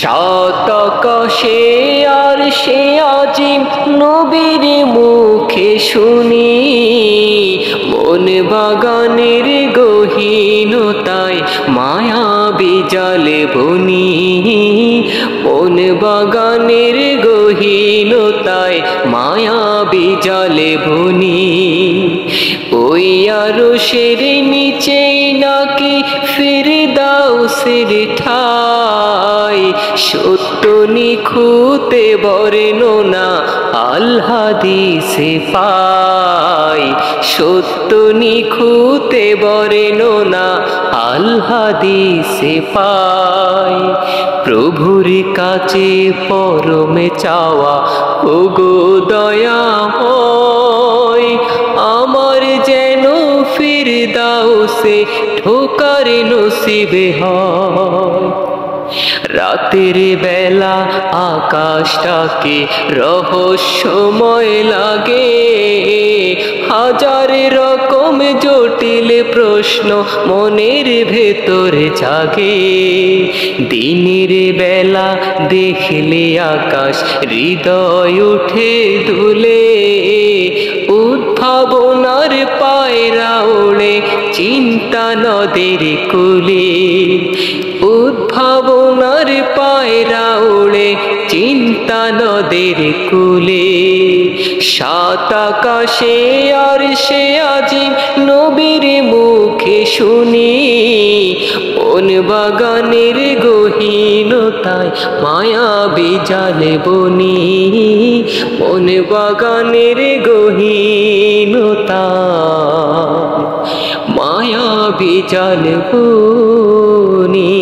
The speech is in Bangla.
সাতকশে আর সে আজিম নবীর মুখে শুনি, মন বাগানের গহীনতায় মায়াবী জালে বুনি, মন বাগানের গহীনতায় মায়াবী জালে বুনি। ওই আরশের নিচেই নাকি ফিরদাউসের ঠাই, সত্য নিখুঁতে বর্ণনা আল হাদিসে পাই, সত্য নিখুঁতে বর্ণনা আল হাদিসে পাই। প্রভুর কাছে পরমে চাওয়া ওগো দয়াময়, আমার যেন ফিরদাউসে ঢোকার নসিবে হয়। রাতের বেলা আকাশটাকে রহস্যময় লাগে, হাজার রকম জটিল প্রশ্ন মনের ভেতরে জাগে। দিনের বেলা দেখলে আকাশ হৃদয় উঠে দুলে, উদ্ভাবনার পায়রা ওড়ে চিন্তা নদের কূলে, উদ্ভাবনার পায়রা ওড়ে চিন্তা নদের কূলে। সাত আকাশে আর সে আজিম নবীর মুখে শুনি, মন বাগানের গহীনতায় মায়াবী জালে বুনি, মন বাগানের গহীনতায় মায়াবী জালে বুনি।